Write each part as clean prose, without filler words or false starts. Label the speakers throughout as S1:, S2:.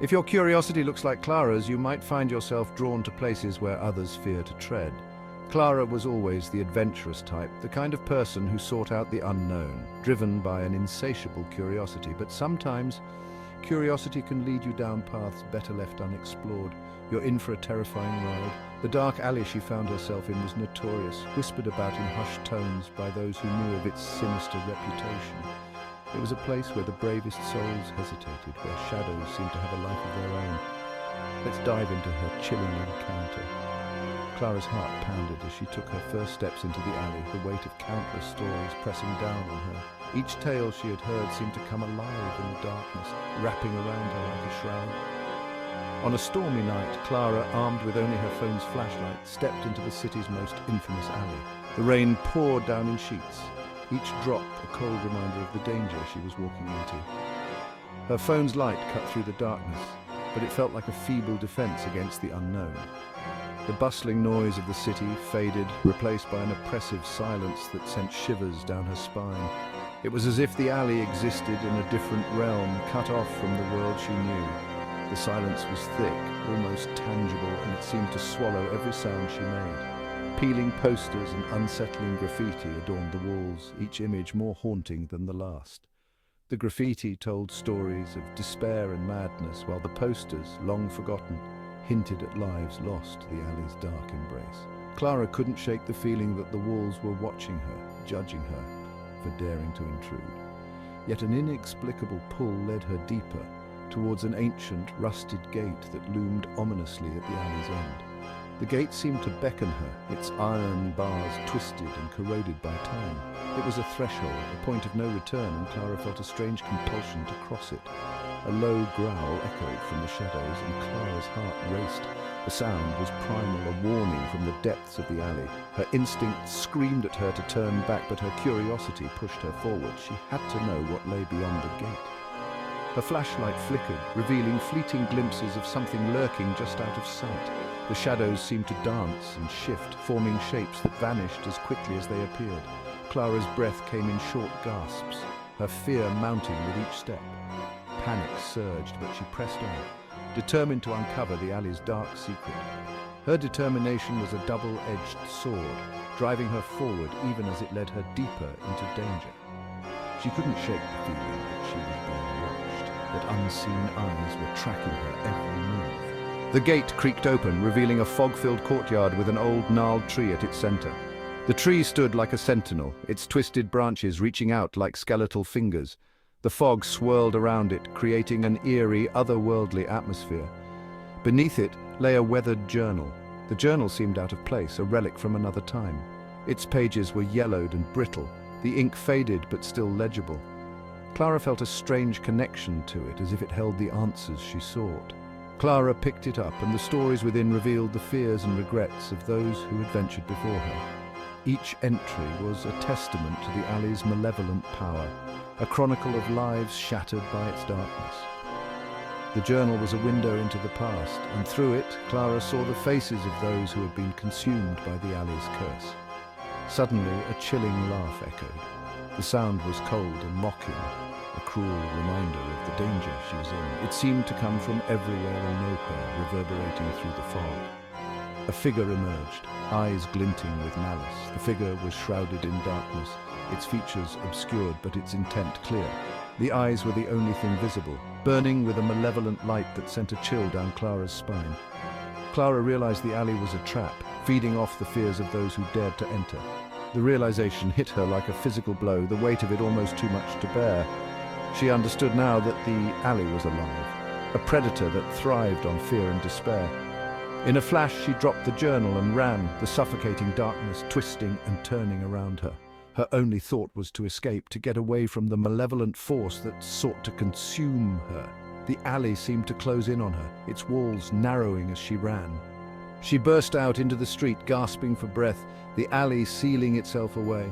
S1: If your curiosity looks like Clara's, you might find yourself drawn to places where others fear to tread. Clara was always the adventurous type, the kind of person who sought out the unknown, driven by an insatiable curiosity. But sometimes, curiosity can lead you down paths better left unexplored. You're in for a terrifying ride. The dark alley she found herself in was notorious, whispered about in hushed tones by those who knew of its sinister reputation. It was a place where the bravest souls hesitated, where shadows seemed to have a life of their own. Let's dive into her chilling encounter. Clara's heart pounded as she took her first steps into the alley, the weight of countless stories pressing down on her. Each tale she had heard seemed to come alive in the darkness, wrapping around her like a shroud. On a stormy night, Clara, armed with only her phone's flashlight, stepped into the city's most infamous alley. The rain poured down in sheets, each drop a cold reminder of the danger she was walking into. Her phone's light cut through the darkness, but it felt like a feeble defense against the unknown. The bustling noise of the city faded, replaced by an oppressive silence that sent shivers down her spine. It was as if the alley existed in a different realm, cut off from the world she knew. The silence was thick, almost tangible, and it seemed to swallow every sound she made. Peeling posters and unsettling graffiti adorned the walls, each image more haunting than the last. The graffiti told stories of despair and madness, while the posters, long forgotten, hinted at lives lost to the alley's dark embrace. Clara couldn't shake the feeling that the walls were watching her, judging her for daring to intrude. Yet an inexplicable pull led her deeper, towards an ancient, rusted gate that loomed ominously at the alley's end. The gate seemed to beckon her, its iron bars twisted and corroded by time. It was a threshold, a point of no return, and Clara felt a strange compulsion to cross it. A low growl echoed from the shadows, and Clara's heart raced. The sound was primal, a warning from the depths of the alley. Her instinct screamed at her to turn back, but her curiosity pushed her forward. She had to know what lay beyond the gate. Her flashlight flickered, revealing fleeting glimpses of something lurking just out of sight. The shadows seemed to dance and shift, forming shapes that vanished as quickly as they appeared. Clara's breath came in short gasps, her fear mounting with each step. Panic surged, but she pressed on, determined to uncover the alley's dark secret. Her determination was a double-edged sword, driving her forward even as it led her deeper into danger. She couldn't shake the feeling that she was being watched, that unseen eyes were tracking her every move. The gate creaked open, revealing a fog-filled courtyard with an old gnarled tree at its center. The tree stood like a sentinel, its twisted branches reaching out like skeletal fingers. The fog swirled around it, creating an eerie, otherworldly atmosphere. Beneath it lay a weathered journal. The journal seemed out of place, a relic from another time. Its pages were yellowed and brittle, the ink faded but still legible. Clara felt a strange connection to it, as if it held the answers she sought. Clara picked it up, and the stories within revealed the fears and regrets of those who had ventured before her. Each entry was a testament to the alley's malevolent power, a chronicle of lives shattered by its darkness. The journal was a window into the past, and through it, Clara saw the faces of those who had been consumed by the alley's curse. Suddenly, a chilling laugh echoed. The sound was cold and mocking, a cruel reminder of the danger she was in. It seemed to come from everywhere and nowhere, reverberating through the fog. A figure emerged, eyes glinting with malice. The figure was shrouded in darkness, its features obscured but its intent clear. The eyes were the only thing visible, burning with a malevolent light that sent a chill down Clara's spine. Clara realized the alley was a trap, feeding off the fears of those who dared to enter. The realization hit her like a physical blow, the weight of it almost too much to bear. She understood now that the alley was alive, a predator that thrived on fear and despair. In a flash, she dropped the journal and ran, the suffocating darkness twisting and turning around her. Her only thought was to escape, to get away from the malevolent force that sought to consume her. The alley seemed to close in on her, its walls narrowing as she ran. She burst out into the street, gasping for breath, the alley sealing itself away.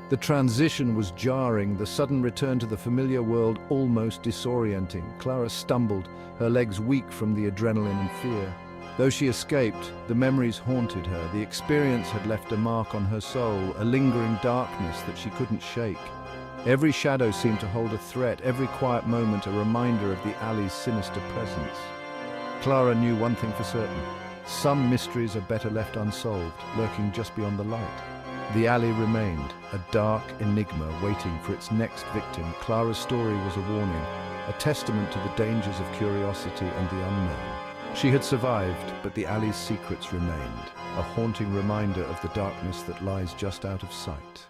S1: The transition was jarring, the sudden return to the familiar world almost disorienting. Clara stumbled, her legs weak from the adrenaline and fear. Though she escaped, the memories haunted her. The experience had left a mark on her soul, a lingering darkness that she couldn't shake. Every shadow seemed to hold a threat, every quiet moment a reminder of the alley's sinister presence. Clara knew one thing for certain. Some mysteries are better left unsolved, lurking just beyond the light. The alley remained, a dark enigma waiting for its next victim. Clara's story was a warning, a testament to the dangers of curiosity and the unknown. She had survived, but the alley's secrets remained, a haunting reminder of the darkness that lies just out of sight.